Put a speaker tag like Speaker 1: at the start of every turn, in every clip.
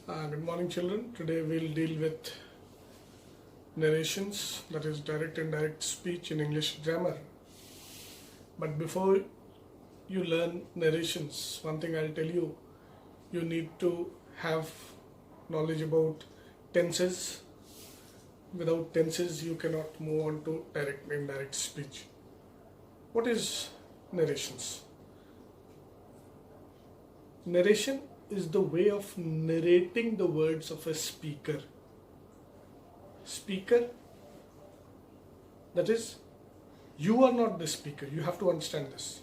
Speaker 1: Good morning, children. Today we'll deal with narrations, that is direct and indirect speech in English grammar. But before you learn narrations, one thing I'll tell you, you need to have knowledge about tenses. Without tenses, you cannot move on to direct and indirect speech. What is narrations? Narration is the way of narrating the words of a speaker. Speaker, that is, you are not the speaker. You have to understand this.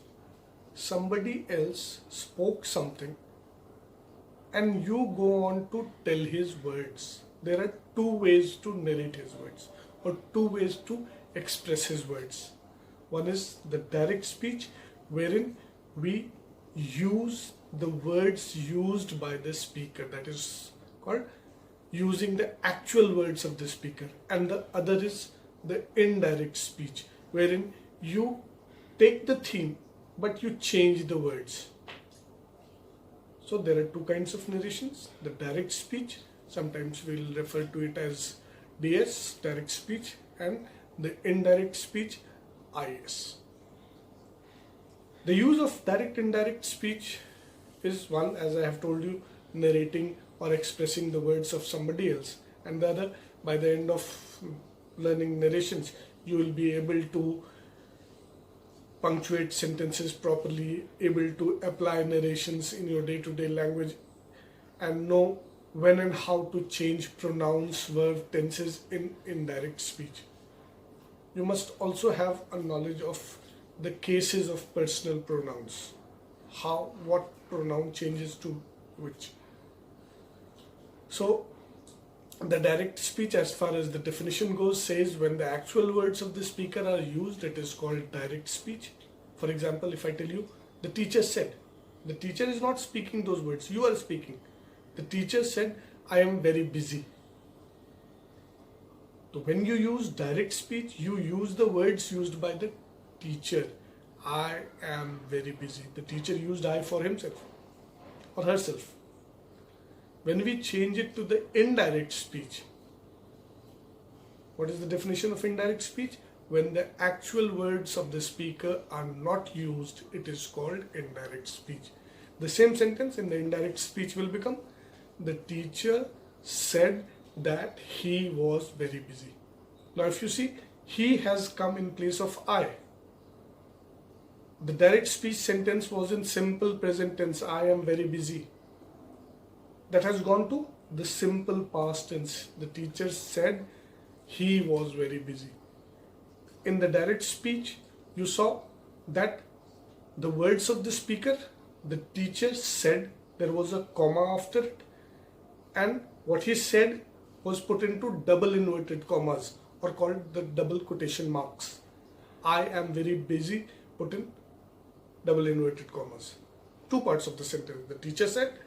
Speaker 1: Somebody else spoke something and you go on to tell his words. There are two ways to narrate his words, or two ways to express his words. One is the direct speech, wherein we use the words used by the speaker, that is called using the actual words of the speaker. And the other is the indirect speech, wherein you take the theme but you change the words. So there are two kinds of narrations: the direct speech, sometimes we'll refer to it as DS, direct speech, and the indirect speech, IS. The use of direct and indirect speech is one, as I have told you, narrating or expressing the words of somebody else, and the other, by the end of learning narrations, you will be able to punctuate sentences properly, able to apply narrations in your day-to-day language, and know when and how to change pronouns, verb, tenses in indirect speech. You must also have a knowledge of the cases of personal pronouns, what pronoun changes to which. So the direct speech, as far as the definition goes, says when the actual words of the speaker are used, it is called direct speech. For example, if I tell you, the teacher said, the teacher is not speaking those words, you are speaking. The teacher said, I am very busy. So when you use direct speech, you use the words used by the teacher. I am very busy. The teacher used I for himself or herself. When we change it to the indirect speech, what is the definition of indirect speech? When the actual words of the speaker are not used, it is called indirect speech. The same sentence in the indirect speech will become, the teacher said that he was very busy. Now if you see, he has come in place of I. The direct speech sentence was in simple present tense, I am very busy. That has gone to the simple past tense. The teacher said he was very busy. In the direct speech, you saw that the words of the speaker, the teacher said, there was a comma after it, and what he said was put into double inverted commas, or called the double quotation marks. I am very busy, put in double inverted commas. Two parts of the sentence. The teacher said,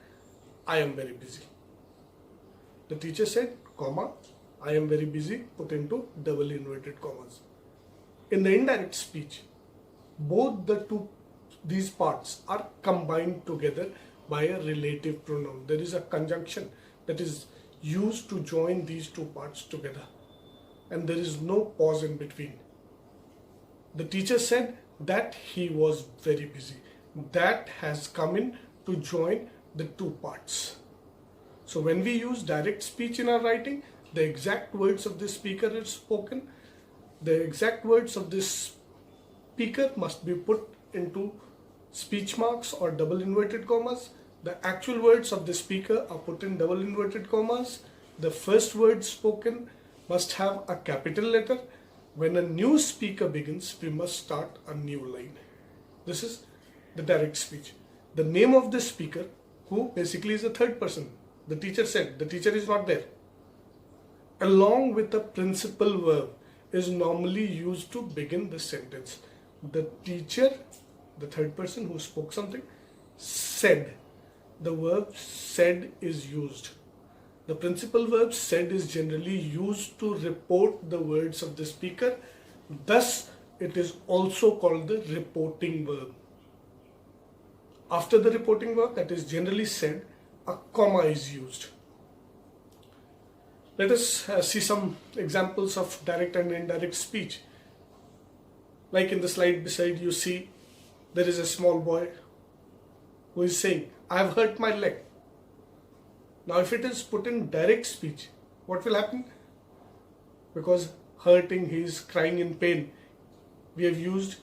Speaker 1: I am very busy. The teacher said, comma, I am very busy, put into double inverted commas. In the indirect speech, both these parts are combined together by a relative pronoun. There is a conjunction that is used to join these two parts together, and there is no pause in between. The teacher said that he was very busy. That has come in to join the two parts. So when we use direct speech in our writing, the exact words of the speaker are spoken. The exact words of this speaker must be put into speech marks or double inverted commas. The actual words of the speaker are put in double inverted commas. The first word spoken must have a capital letter. When a new speaker begins, we must start a new line. This is the direct speech. The name of the speaker, who basically is a third person, the teacher said, the teacher is not there, along with a principal verb, is normally used to begin the sentence. The teacher, the third person who spoke something, said. The verb said is used. The principal verb said is generally used to report the words of the speaker. Thus, it is also called the reporting verb. After the reporting verb, that is generally said, a comma is used. Let us see some examples of direct and indirect speech. Like in the slide beside, you see there is a small boy who is saying, I have hurt my leg. Now if it is put in direct speech, what will happen? Because hurting, he is crying in pain, we have used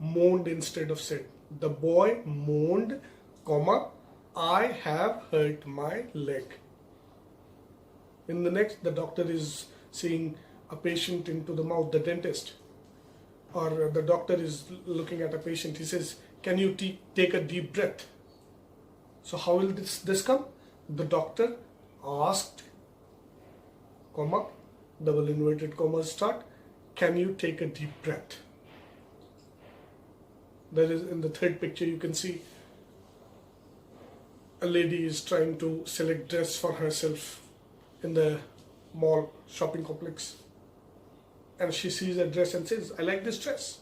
Speaker 1: moaned instead of said. The boy moaned, comma, I have hurt my leg. In the next, the doctor is seeing a patient into the mouth, the dentist, or the doctor is looking at a patient. He says, can you take a deep breath? So how will this come? The doctor asked, comma, double inverted commas start, can you take a deep breath? There is, in the third picture, you can see a lady is trying to select dress for herself in the mall shopping complex, and she sees a dress and says, I like this dress.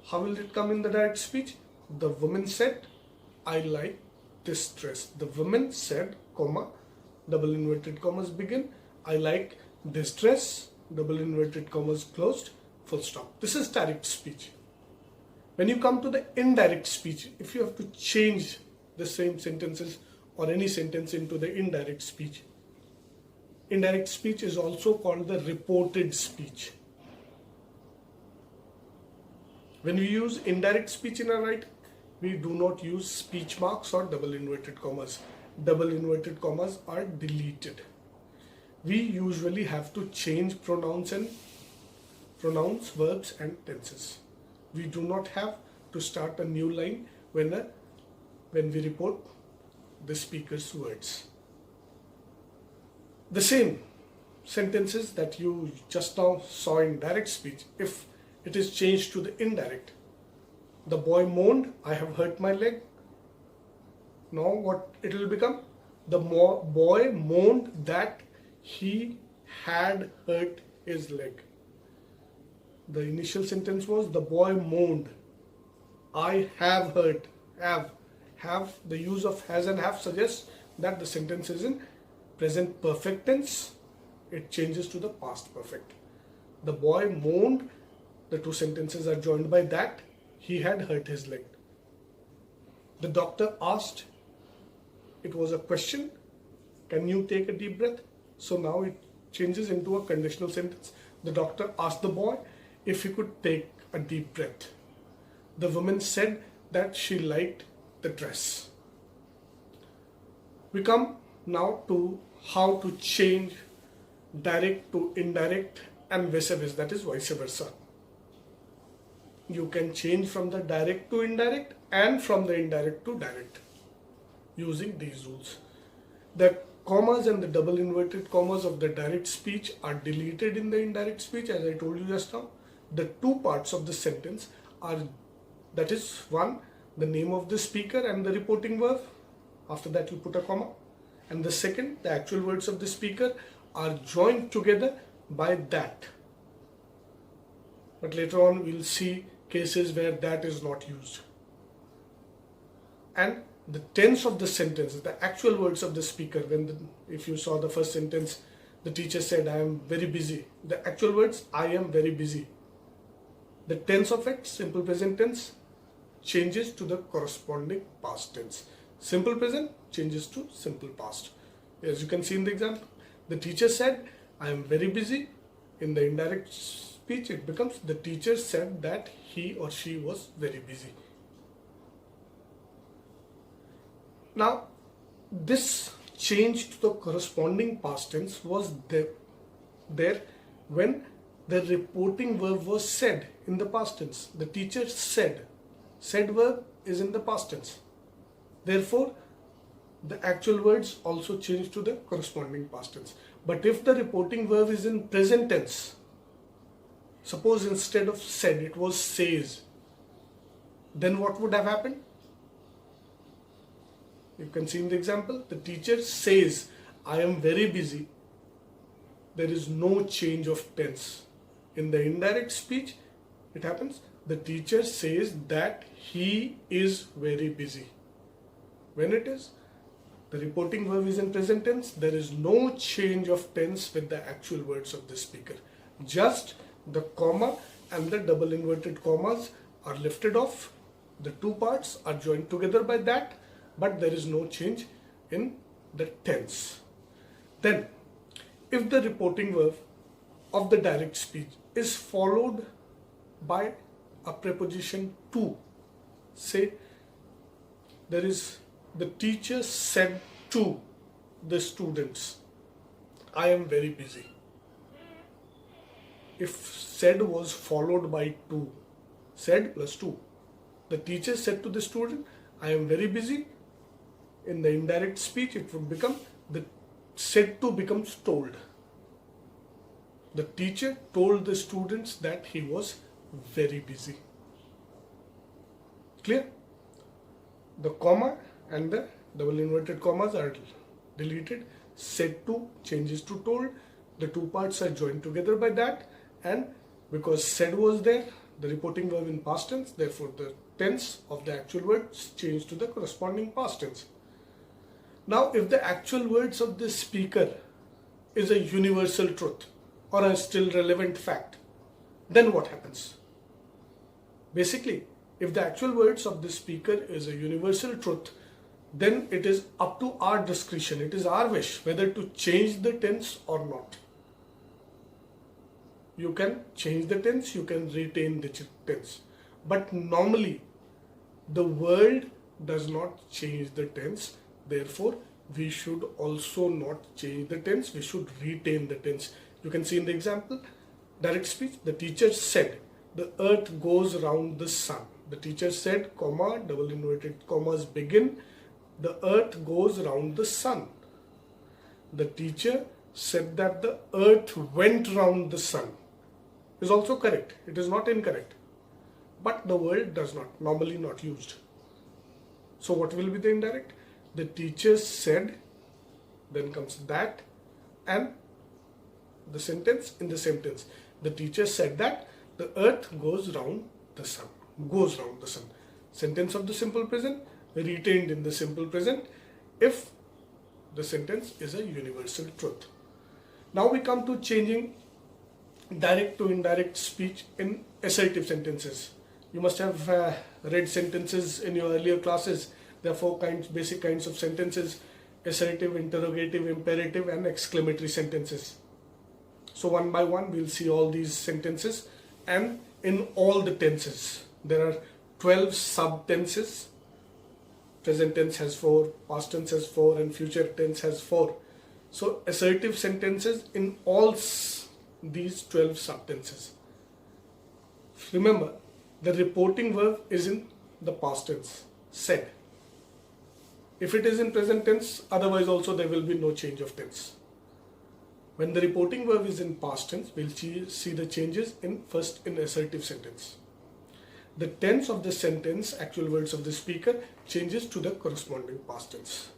Speaker 1: How will it come in the direct speech? The woman said, I like this dress. The woman said, comma, double inverted commas begin, I like this dress, double inverted commas closed, full stop. This is direct speech. When you come to the indirect speech, if you have to change the same sentences or any sentence into the indirect speech, indirect speech is also called the reported speech. When we use indirect speech in our writing, we do not use speech marks or double inverted commas. Double inverted commas are deleted. We usually have to change pronouns, verbs and tenses. We do not have to start a new line when we report the speaker's words. The same sentences that you just now saw in direct speech, if it is changed to the indirect, the boy moaned, I have hurt my leg. Now what it will become? The boy moaned that he had hurt his leg. The initial sentence was, the boy moaned, I have hurt. Have, the use of has and have suggests that the sentence is in present perfect tense. It changes to the past perfect. The boy moaned, the two sentences are joined by that, he had hurt his leg. The doctor asked, it was a question, can you take a deep breath? So now it changes into a conditional sentence. The doctor asked the boy if he could take a deep breath. The woman said that she liked the dress. We come now to how to change direct to indirect and vice versa, that is vice versa. You can change from the direct to indirect and from the indirect to direct using these rules. The commas and the double inverted commas of the direct speech are deleted in the indirect speech, as I told you just now. The two parts of the sentence are, that is, one, the name of the speaker and the reporting verb. After that you put a comma. And the second, the actual words of the speaker are joined together by that. But later on we'll see cases where that is not used. And the tense of the sentence, the actual words of the speaker, if you saw the first sentence, the teacher said, I am very busy. The actual words, I am very busy. The tense of it, simple present tense, changes to the corresponding past tense. Simple present changes to simple past. As you can see in the example, the teacher said, I am very busy. In the indirect speech, it becomes, the teacher said that he or she was very busy. Now, this change to the corresponding past tense was there when the reporting verb was said in the past tense. The teacher said. Said verb is in the past tense. Therefore, the actual words also change to the corresponding past tense. But if the reporting verb is in present tense, suppose instead of said it was says, then what would have happened? You can see in the example, the teacher says, I am very busy. There is no change of tense. In the indirect speech, it happens, the teacher says that he is very busy. When it is The reporting verb is in present tense. There is no change of tense with the actual words of the speaker. Just the comma and the double inverted commas are lifted off. The two parts are joined together by that, but there is no change in the tense. Then, if the reporting verb of the direct speech is followed by a preposition to, say there is the teacher said to the students, I am very busy. If said was followed by to, said plus to, the teacher said to the student, I am very busy. In the indirect speech, it would become the said to becomes told. The teacher told the students that he was very busy. Clear? The comma and the double inverted commas are deleted. Said to changes to told. The two parts are joined together by that, and because said was there, the reporting verb in past tense, therefore the tense of the actual words changed to the corresponding past tense. Now, if the actual words of the speaker is a universal truth or a still relevant fact, then what happens? Basically, if the actual words of the speaker is a universal truth, then it is up to our discretion. It is our wish whether to change the tense or not. You can change the tense, you can retain the tense. But normally, the world does not change the tense. Therefore, we should also not change the tense. We should retain the tense. You can see in the example, direct speech, the teacher said, the earth goes round the sun. The teacher said, comma, double inverted commas begin, the earth goes round the sun. The teacher said that the earth went round the sun. Is also correct. It is not incorrect. But the word does not, normally not used. So what will be the indirect? The teacher said, then comes that, and the sentence in the same tense. The teacher said that the earth goes round the sun. Goes round the sun. Sentence of the simple present retained in the simple present if the sentence is a universal truth. Now we come to changing direct to indirect speech in assertive sentences. You must have read sentences in your earlier classes. There are four basic kinds of sentences: assertive, interrogative, imperative, and exclamatory sentences. So one by one we'll see all these sentences, and in all the tenses there are 12 sub-tenses. Present tense has 4, past tense has 4, and future tense has 4. So assertive sentences in all these 12 sub-tenses. Remember, the reporting verb is in the past tense, said. If it is in present tense, otherwise also there will be no change of tense. When the reporting verb is in past tense, we'll see the changes in assertive sentence. The tense of the sentence, actual words of the speaker, changes to the corresponding past tense.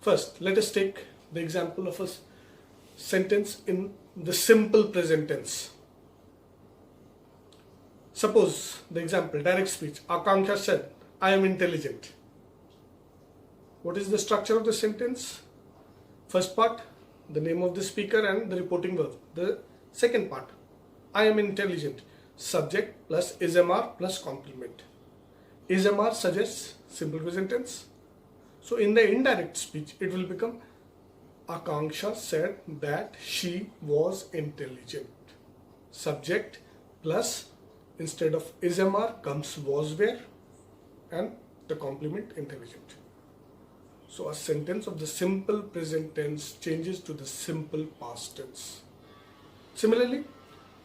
Speaker 1: First, let us take the example of a sentence in the simple present tense. Suppose the example, direct speech, Akanksha said, I am intelligent. What is the structure of the sentence? First part, the name of the speaker and the reporting verb. The second part, I am intelligent, subject plus ismr plus complement. Ismr suggests simple present tense. So in the indirect speech, it will become Akanksha said that she was intelligent. Subject plus, instead of ismr comes was where, and the complement intelligent. So a sentence of the simple present tense changes to the simple past tense. Similarly,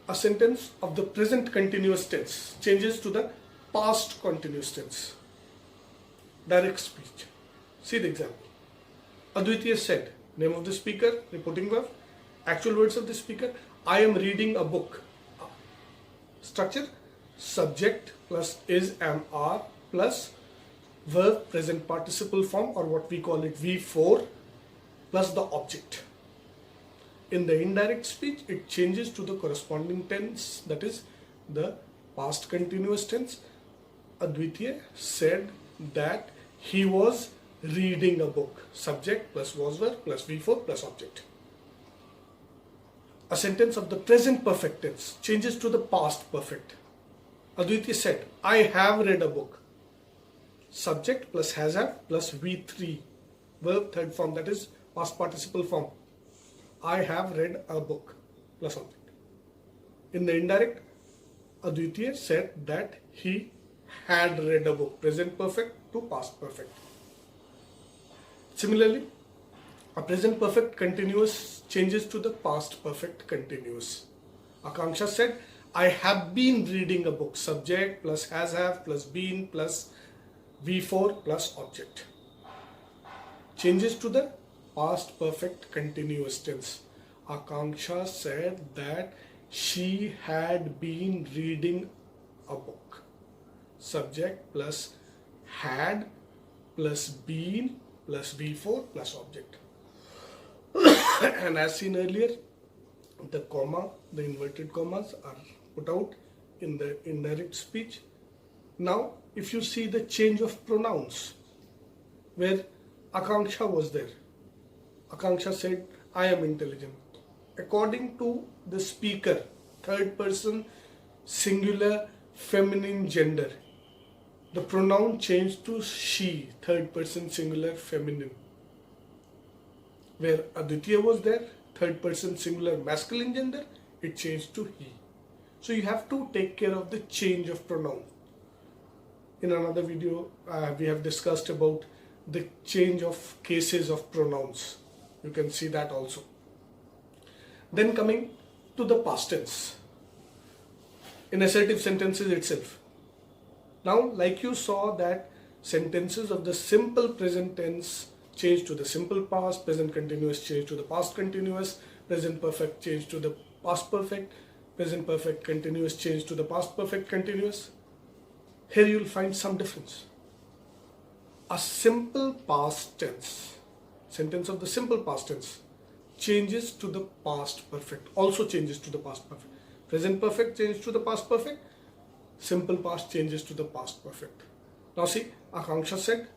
Speaker 1: a sentence of the present continuous tense changes to the past continuous tense. Direct speech. See the example. Advitiya said, name of the speaker, reporting verb, actual words of the speaker, I am reading a book. Structure, subject plus is, am, are plus verb present participle form, or what we call it V4, plus the object. In the indirect speech, it changes to the corresponding tense, that is the past continuous tense. Advitiya said that he was reading a book. Subject plus was verb plus V4 plus object. A sentence of the present perfect tense changes to the past perfect. Aditya said, I have read a book. Subject plus has have plus V3. Verb third form, that is past participle form. I have read a book plus object. In the indirect, Aditya said that he had read a book. Present perfect to past perfect. Similarly, a present perfect continuous changes to the past perfect continuous. Akanksha said, I have been reading a book. Subject plus has have plus been plus V4 plus object. Changes to the past perfect continuous tense. Akanksha said that she had been reading a book. Subject plus had plus been plus V4 plus object. And as seen earlier, the comma, the inverted commas are put out in the indirect speech. Now, if you see the change of pronouns, where Akanksha was there, Akanksha said, I am intelligent. According to the speaker, third person, singular, feminine gender, the pronoun changed to she, third person, singular, feminine. Where Aditya was there, third person, singular, masculine gender, it changed to he. So you have to take care of the change of pronoun. In another video, we have discussed about the change of cases of pronouns. You can see that also. Then coming to the past tense in assertive sentences itself. Now, like you saw that sentences of the simple present tense change to the simple past, present continuous change to the past continuous, present perfect change to the past perfect, present perfect continuous change to the past perfect continuous. Here you will find some difference. A simple past tense, sentence of the simple past tense, changes to the past perfect, also changes to the past perfect. Present perfect changes to the past perfect, simple past changes to the past perfect. Now see, Akanksha said,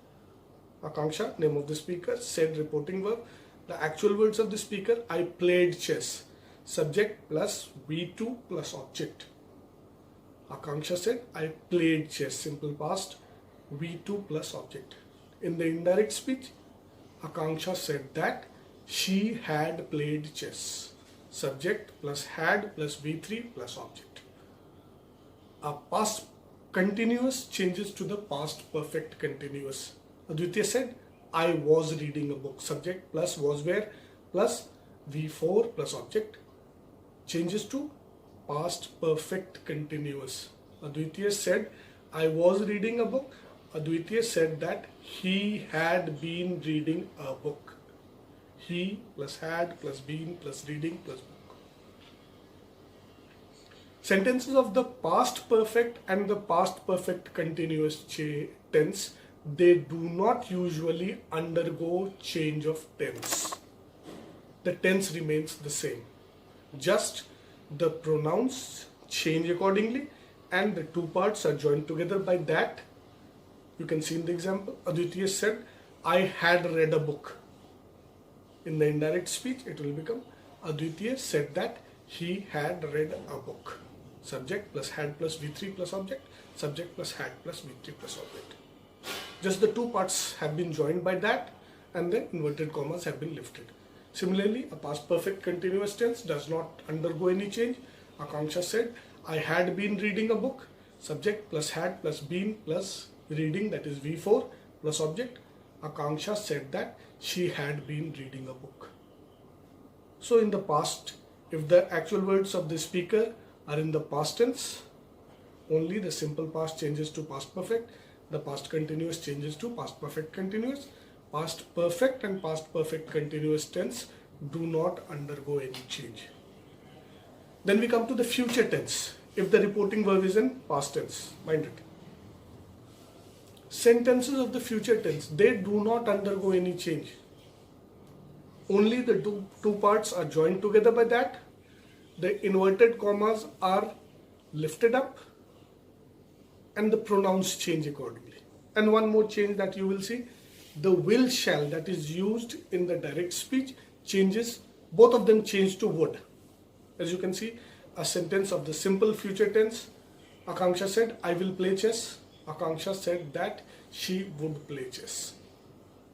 Speaker 1: Akanksha, name of the speaker, said reporting verb. The actual words of the speaker, I played chess. Subject plus V2 plus object. Akanksha said, I played chess, simple past, V2 plus object. In the indirect speech, Akanksha said that she had played chess. Subject plus had plus V3 plus object. A past continuous changes to the past perfect continuous. Aditya said, I was reading a book. Subject plus was where plus V4 plus object changes to past perfect continuous. Aditya said, I was reading a book. Aditya said that he had been reading a book. He plus had plus been plus reading plus book. Sentences of the past perfect and the past perfect continuous tense, they do not usually undergo change of tense. The tense remains the same. Just the pronouns change accordingly and the two parts are joined together by that. You can see in the example, Aditya said, I had read a book. In the indirect speech, it will become Aditya said that he had read a book. Subject plus had plus V3 plus object. Subject plus had plus V3 plus object. Just the two parts have been joined by that and the inverted commas have been lifted. Similarly, a past perfect continuous tense does not undergo any change. Akanksha said, I had been reading a book. Subject plus had plus been plus reading, that is V4 plus object. Akanksha said that she had been reading a book. So in the past, if the actual words of the speaker are in the past tense, only the simple past changes to past perfect, the past continuous changes to past perfect continuous. Past perfect and past perfect continuous tense do not undergo any change. Then we come to the future tense. If the reporting verb is in past tense, mind it. Sentences of the future tense, they do not undergo any change. Only the two parts are joined together by that. The inverted commas are lifted up and the pronouns change accordingly. And one more change that you will see, the will shall that is used in the direct speech changes, both of them change to would. As you can see, a sentence of the simple future tense, Akanksha said, I will play chess. Akanksha said that she would play chess.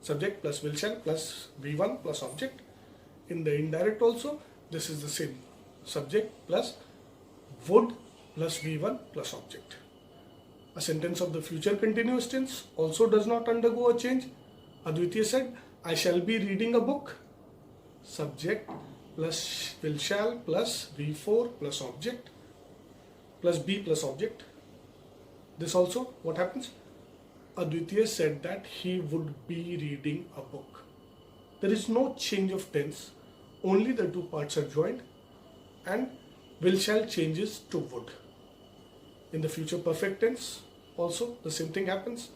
Speaker 1: Subject plus will shall plus V1 plus object. In the indirect also, this is the same. Subject plus would plus V1 plus object. A sentence of the future continuous tense also does not undergo a change. Advitiya said, I shall be reading a book. Subject plus will shall plus V4 plus object plus B plus object. This also, what happens? Advitiya said that he would be reading a book. There is no change of tense, only the two parts are joined, and will shall changes to would. In the future perfect tense also the same thing happens.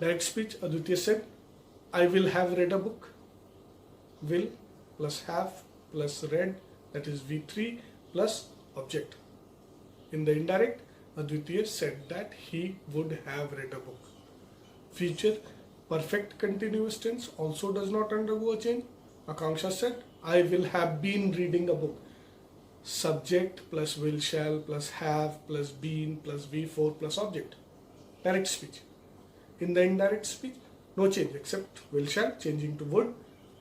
Speaker 1: Direct speech, Advitiya said, I will have read a book. Will plus have plus read, that is V3 plus object. In the indirect, Advitiya said that he would have read a book. Future perfect continuous tense also does not undergo a change. Akanksha said, I will have been reading a book. Subject plus will shall plus have plus been plus V4 plus object. Direct speech. In the indirect speech, no change except will shall changing to would,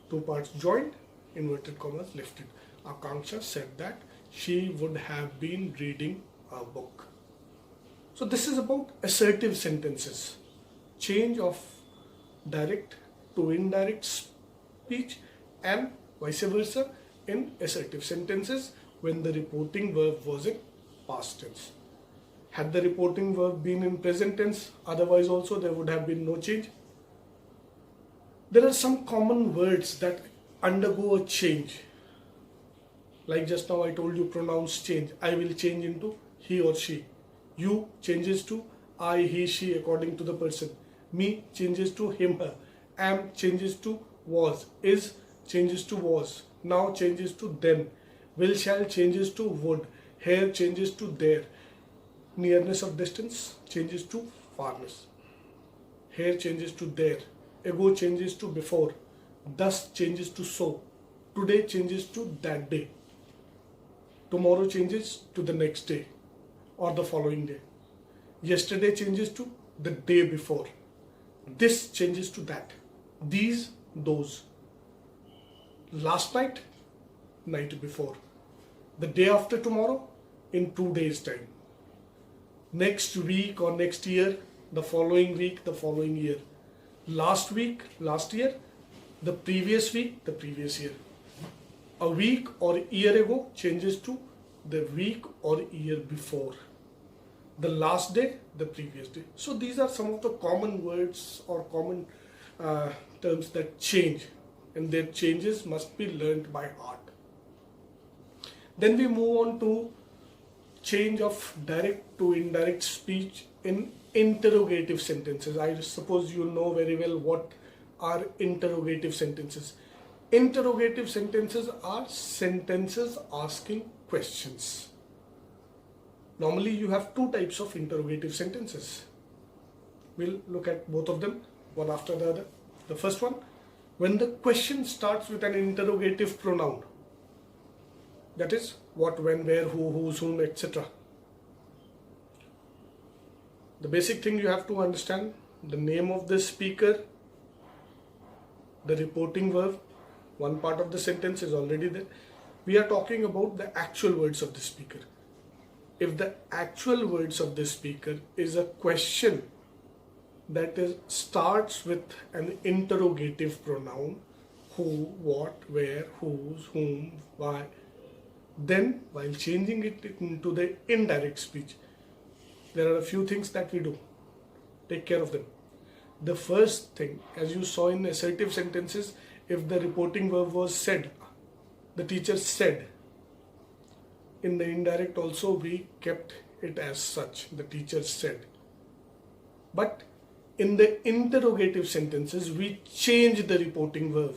Speaker 1: two parts joined, inverted commas lifted. Akanksha said that she would have been reading a book. So this is about assertive sentences. Change of direct to indirect speech and vice versa in assertive sentences when the reporting verb was in past tense. Had the reporting verb been in present tense, otherwise also there would have been no change. There are some common words that undergo a change. Like just now I told you, pronouns change. I will change into he or she. You changes to I, he, she according to the person. Me changes to him, her. Am changes to was. Is changes to was. Now changes to them. Will shall changes to would. Here changes to there. Nearness of distance changes to farness. Here changes to there. Ago changes to before. Thus changes to so. Today changes to that day. Tomorrow changes to the next day or the following day. Yesterday changes to the day before. This changes to that. These, those. Last night, night before. The day after tomorrow, in 2 days' time. Next week or next year, the following week, the following year. Last week, last year. The previous week, the previous year. A week or year ago changes to the week or year before. The last day, the previous day. So these are some of the common words or common terms that change, and their changes must be learnt by heart. Then we move on to change of direct to indirect speech in interrogative sentences. I suppose you know very well what are interrogative sentences. Interrogative sentences are sentences asking questions. Normally you have two types of interrogative sentences. We'll look at both of them one after the other. The first one, when the question starts with an interrogative pronoun. That is what, when, where, who, whose, whom, etc. The basic thing you have to understand, the name of the speaker, the reporting verb, one part of the sentence is already there. We are talking about the actual words of the speaker. If the actual words of the speaker is a question that starts with an interrogative pronoun, who, what, where, whose, whom, why, then while changing it into the indirect speech, there are a few things that we do. Take care of them. The first thing, as you saw in assertive sentences, if the reporting verb was said, the teacher said. In the indirect also we kept it as such, the teacher said. But in the interrogative sentences, we change the reporting verb.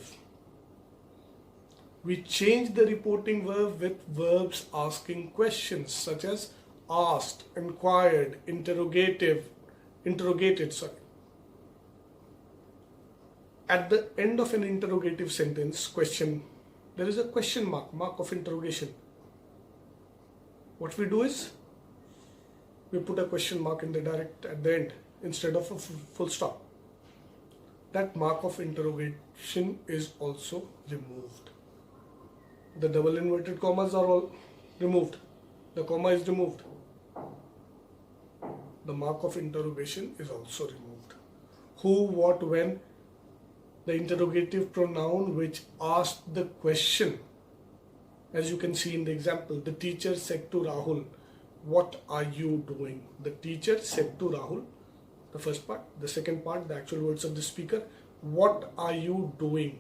Speaker 1: We change the reporting verb with verbs asking questions such as asked, inquired, interrogated. At the end of an interrogative sentence, question, there is a question mark, mark of interrogation. What we do is, we put a question mark in the direct at the end instead of a full stop. That mark of interrogation is also removed. The double inverted commas are all removed. The comma is removed. The mark of interrogation is also removed. Who, what, when, the interrogative pronoun which asked the question. As you can see in the example, the teacher said to Rahul, "What are you doing?" The teacher said to Rahul, the first part. The second part, the actual words of the speaker, "What are you doing?"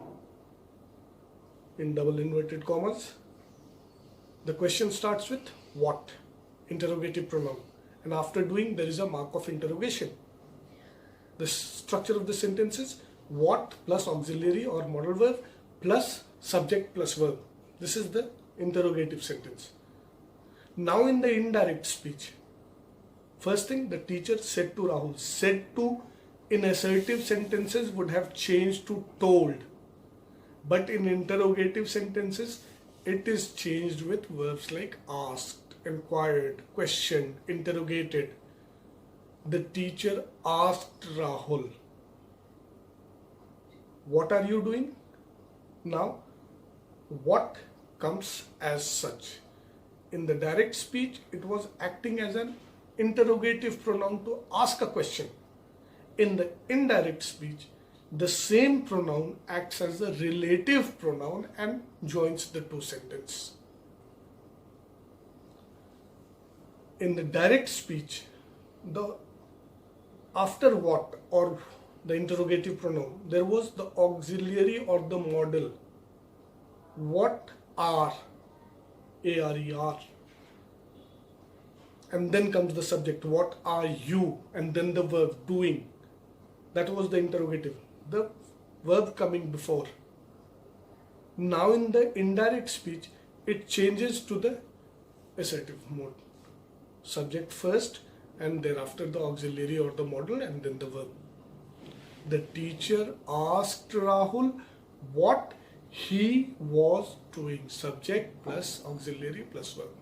Speaker 1: In double inverted commas. The question starts with what, interrogative pronoun, and after doing there is a mark of interrogation. The structure of the sentence is what plus auxiliary or modal verb plus subject plus verb. This is the interrogative sentence. Now in the indirect speech, first thing, the teacher said to Rahul. Said to in assertive sentences would have changed to told, but in interrogative sentences it is changed with verbs like asked, inquired, questioned, interrogated. The teacher asked Rahul, "What are you doing?" Now, what comes as such. In the direct speech, it was acting as an interrogative pronoun to ask a question. In the indirect speech, the same pronoun acts as a relative pronoun and joins the two sentences. In the direct speech, the after what or the interrogative pronoun, there was the auxiliary or the modal. What are, A-R-E-R. And then comes the subject, what are you? And then the verb, doing. That was the interrogative. The verb coming before. Now in the indirect speech, it changes to the assertive mode. Subject first and thereafter the auxiliary or the modal and then the verb. The teacher asked Rahul what he was doing. Subject plus auxiliary plus verb.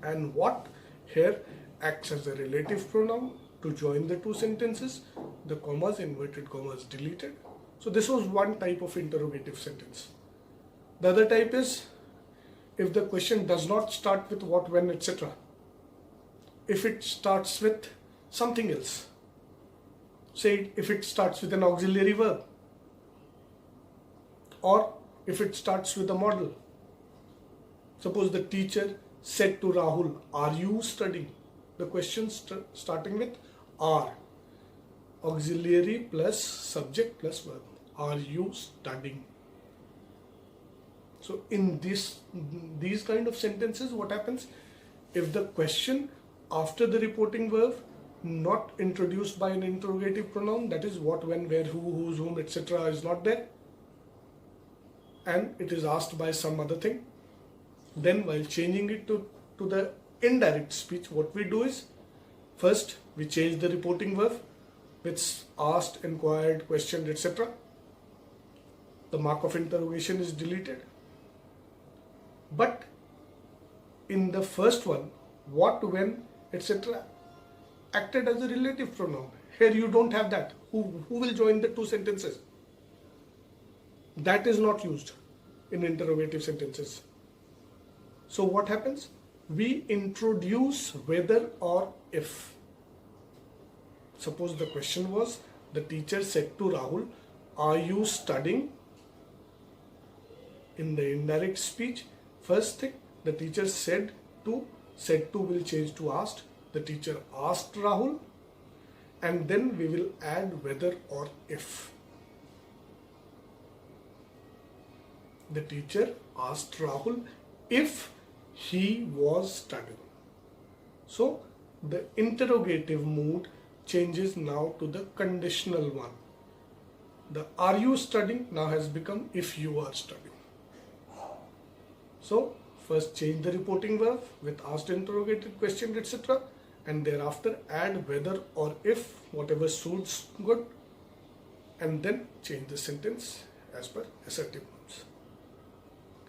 Speaker 1: And what here acts as a relative pronoun to join the two sentences. The commas, inverted commas deleted. So this was one type of interrogative sentence. The other type is if the question does not start with what, when, etc. If it starts with something else. Say if it starts with an auxiliary verb, or if it starts with a modal. Suppose the teacher said to Rahul, "Are you studying?" The question starting with are. Auxiliary plus subject plus verb. Are you studying? So in these kind of sentences, what happens? If the question after the reporting verb not introduced by an interrogative pronoun, that is what, when, where, who, whose, whom, etc. is not there, and it is asked by some other thing, then while changing it to the indirect speech, what we do is, first we change the reporting verb with asked, inquired, questioned, etc. The mark of interrogation is deleted. But in the first one, what, when, etc. acted as a relative pronoun. Here you don't have that. Who will join the two sentences? That is not used in interrogative sentences. So what happens? We introduce whether or if. Suppose the question was, the teacher said to Rahul, "Are you studying?" In the indirect speech, first thing, the teacher said to will change to asked. The teacher asked Rahul, and then we will add whether or if. The teacher asked Rahul if he was studying. So the interrogative mood changes now to the conditional one. The "are you studying" now has become "if you are studying." So first change the reporting verb with asked, interrogated, questioned, etc. and thereafter add whether or if, whatever suits good, and then change the sentence as per assertive verbs.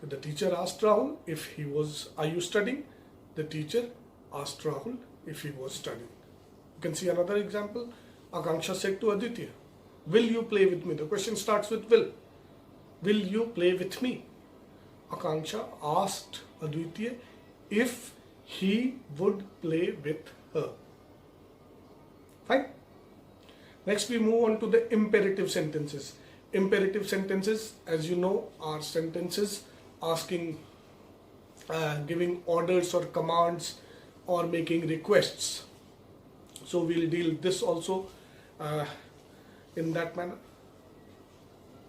Speaker 1: The teacher asked Rahul if he was, are you studying? The teacher asked Rahul if he was studying. You can see another example. Akanksha said to Aditya, will you play with me? The question starts with will. Will you play with me? Akanksha asked Aditya if he would play with her. Fine. Next we move on to the imperative sentences. Imperative sentences, as you know, are sentences asking, giving orders or commands or making requests. So we'll deal this also in that manner.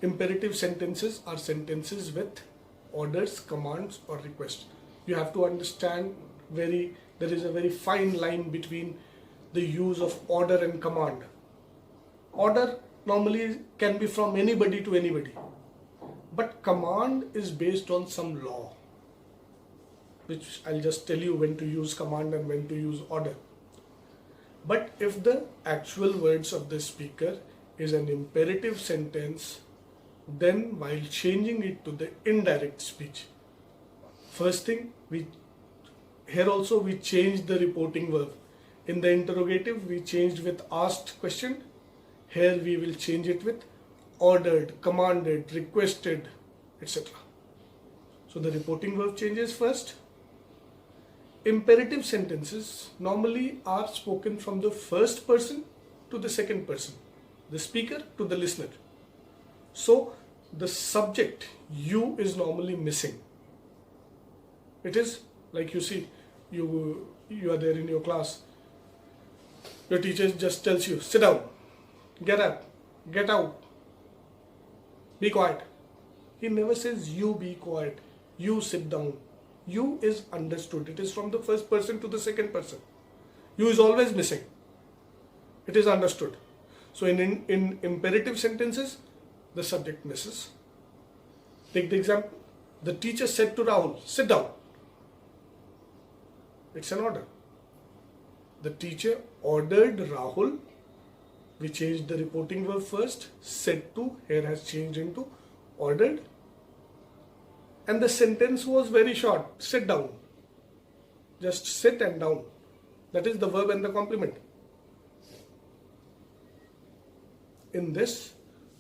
Speaker 1: Imperative sentences are sentences with orders, commands or requests. You have to understand there is a very fine line between the use of order and command. Order normally can be from anybody to anybody, but command is based on some law, which I'll just tell you when to use command and when to use order. But if the actual words of the speaker is an imperative sentence, then while changing it to the indirect speech, first thing, here also we changed the reporting verb. In the interrogative we changed with asked question. Here we will change it with ordered, commanded, requested, etc. So the reporting verb changes first. Imperative sentences normally are spoken from the first person to the second person, the speaker to the listener. So the subject you is normally missing. It is like, you see, you are there in your class. Your teacher just tells you, sit down, get up, get out, be quiet. He never says you be quiet, you sit down. You is understood. It is from the first person to the second person. You is always missing. It is understood. So in imperative sentences, the subject misses. Take the example. The teacher said to Rahul, sit down. It's an order. The teacher ordered Rahul. We changed the reporting verb first. Said to, here has changed into ordered. And the sentence was very short. Sit down. Just sit and down. That is the verb and the complement. In this,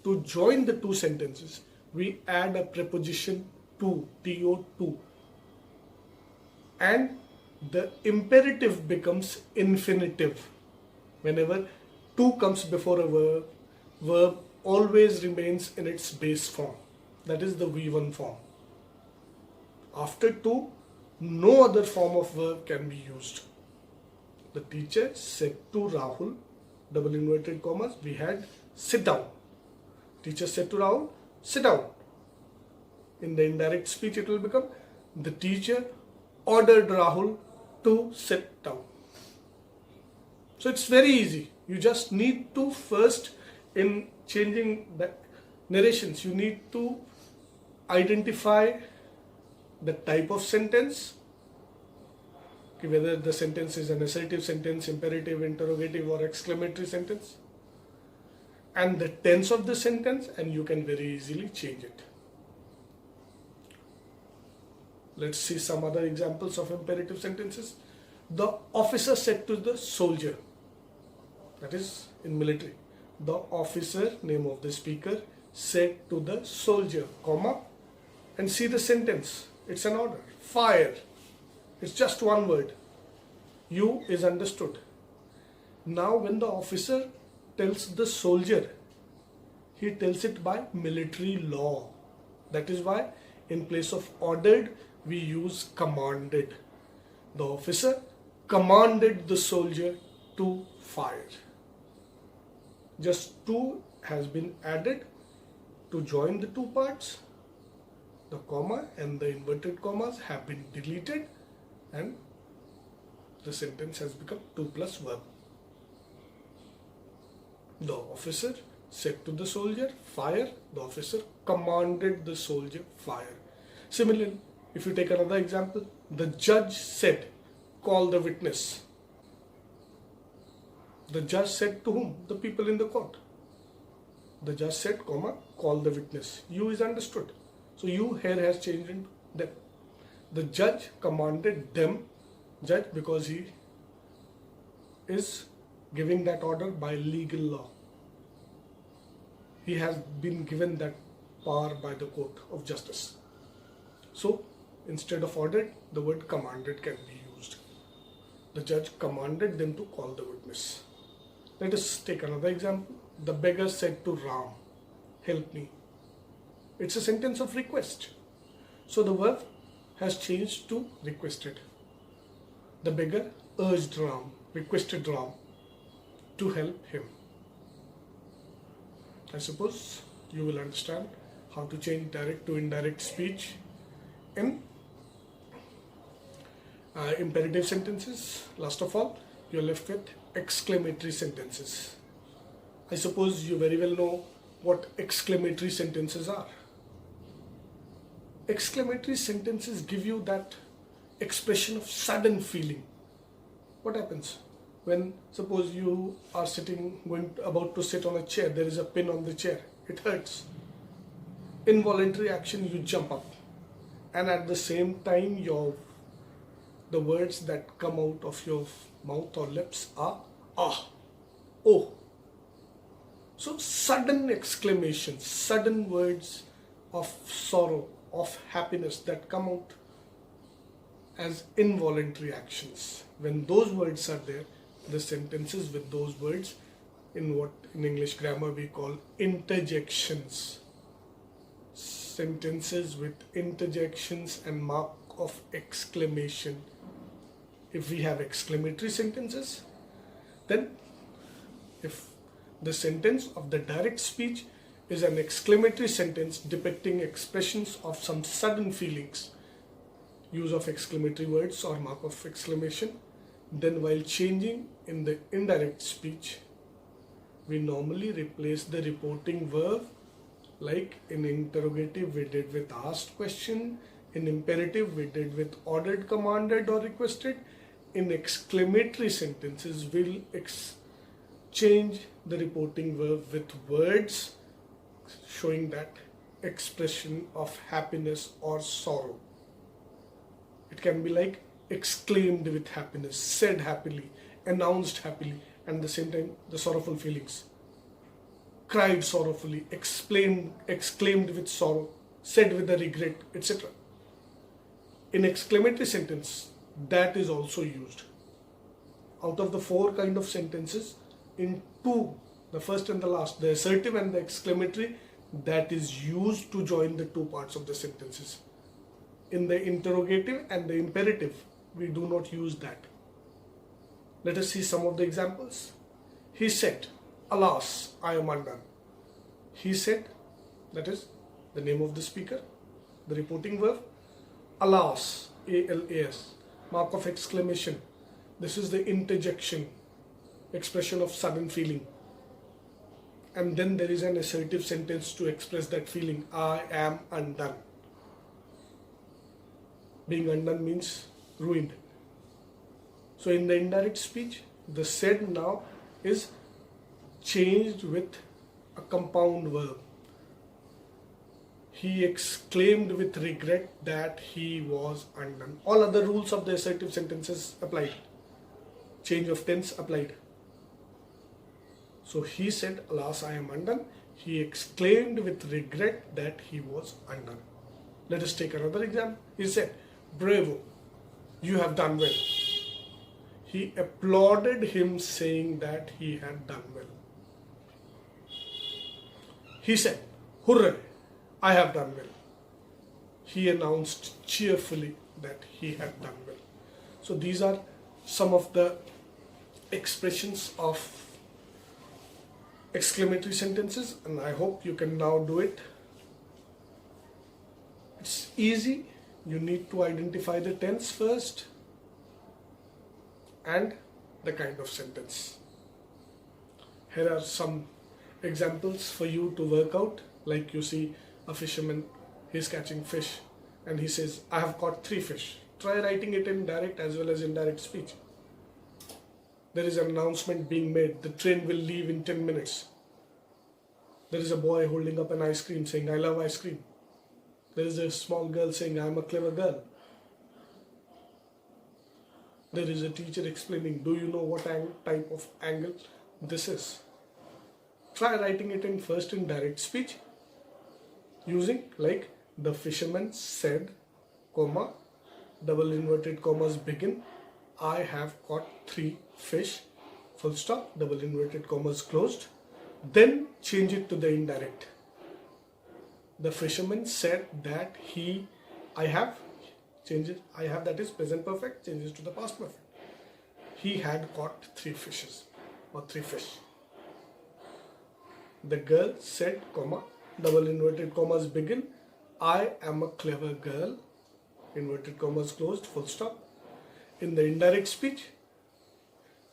Speaker 1: to join the two sentences, we add a preposition to, to, and the imperative becomes infinitive. Whenever to comes before a verb always remains in its base form. That is the V1 form. After to, no other form of verb can be used. The teacher said to Rahul, double inverted commas, we had sit down. Teacher said to Rahul, sit down. In the indirect speech it will become, the teacher ordered Rahul to sit down. So it's very easy. You just need to first, in changing the narrations, you need to identify the type of sentence, whether the sentence is an assertive sentence, imperative, interrogative or exclamatory sentence, and the tense of the sentence, and you can very easily change it. Let's see some other examples of imperative sentences. The officer said to the soldier, that is in military. The officer, name of the speaker, said to the soldier, comma, and see the sentence. It's an order. Fire. It's just one word. You is understood. Now when the officer tells the soldier, he tells it by military law. That is why in place of ordered, we use commanded. The officer commanded the soldier to fire. Just to has been added to join the two parts. The comma and the inverted commas have been deleted and the sentence has become 2 plus verb. The officer said to the soldier, fire. The officer commanded the soldier, fire. Similarly, if you take another example, the judge said, call the witness. The judge said to whom? The people in the court. The judge said, comma, call the witness. You is understood. So you here has changed into them. The judge commanded them, judge, because he is giving that order by legal law. He has been given that power by the court of justice. So instead of ordered, the word commanded can be used. The judge commanded them to call the witness. Let us take another example. The beggar said to Ram, help me. It's a sentence of request. So the verb has changed to requested. The beggar urged Ram, requested Ram to help him. I suppose you will understand how to change direct to indirect speech in imperative sentences. Last of all, you are left with exclamatory sentences. I suppose you very well know what exclamatory sentences are. Exclamatory sentences give you that expression of sudden feeling. What happens when, suppose you are about to sit on a chair, there is a pin on the chair, it hurts. Involuntary action, you jump up, and at the same time the words that come out of your mouth or lips are ah, oh. So sudden exclamations, sudden words of sorrow, of happiness that come out as involuntary actions. When those words are there, the sentences with those words, in what in English grammar we call interjections. Sentences with interjections and mark of exclamation. If we have exclamatory sentences, then if the sentence of the direct speech is an exclamatory sentence depicting expressions of some sudden feelings, use of exclamatory words or mark of exclamation, then while changing in the indirect speech, we normally replace the reporting verb, like in interrogative we did with asked question, in imperative we did with ordered, commanded or requested. In exclamatory sentences, we'll change the reporting verb with words showing that expression of happiness or sorrow. It can be like exclaimed with happiness, said happily, announced happily, and at the same time the sorrowful feelings. Cried sorrowfully, exclaimed with sorrow, said with a regret, etc. In exclamatory sentence, that is also used. Out of the 4 kind of sentences, in 2, the first and the last, the assertive and the exclamatory, that is used to join the 2 parts of the sentences. In the interrogative and the imperative, we do not use that. Let us see some of the examples. He said, alas, I am undone. He said, that is the name of the speaker, the reporting verb. Alas, A-L-A-S, mark of exclamation. This is the interjection, expression of sudden feeling. And then there is an assertive sentence to express that feeling, I am undone. Being undone means ruined. So in the indirect speech, the said now is changed with a compound verb. He exclaimed with regret that he was undone. All other rules of the assertive sentences applied. Change of tense applied. So he said, alas, I am undone. He exclaimed with regret that he was undone. Let us take another example. He said, bravo, you have done well. He applauded him, saying that he had done well. He said, hooray, I have done well. He announced cheerfully that he had done well. So these are some of the expressions of exclamatory sentences, and I hope you can now do it. It's easy. You need to identify the tense first and the kind of sentence. Here are some examples for you to work out. Like you see a fisherman, he's catching fish and he says, I have caught 3 fish. Try writing it in direct as well as indirect speech. There is an announcement being made, the train will leave in 10 minutes. There is a boy holding up an ice cream saying, I love ice cream. There is a small girl saying, I am a clever girl. There is a teacher explaining, do you know what type of angle this is? Try writing it in first in direct speech using like the fisherman said, comma, double inverted commas begin, I have caught 3 fish, full stop, double inverted commas closed. Then change it to the indirect. The fisherman said that I have, change it, I have, that is present perfect, change it to the past perfect. He had caught 3 fishes or 3 fish. The girl said, comma, double inverted commas begin, I am a clever girl, inverted commas closed, full stop. In the indirect speech,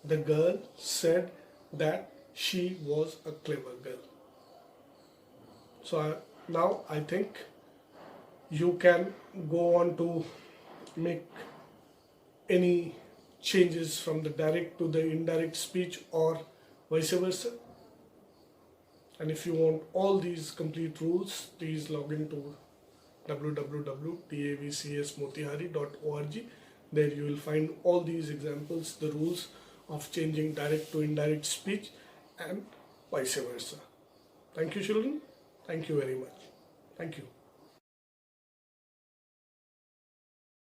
Speaker 1: the girl said that she was a clever girl. So now I think you can go on to make any changes from the direct to the indirect speech or vice versa. And if you want all these complete rules, please log into www.tavcsmotihari.org. There you will find all these examples, the rules of changing direct to indirect speech and vice versa. Thank you, children. Thank you very much. Thank you.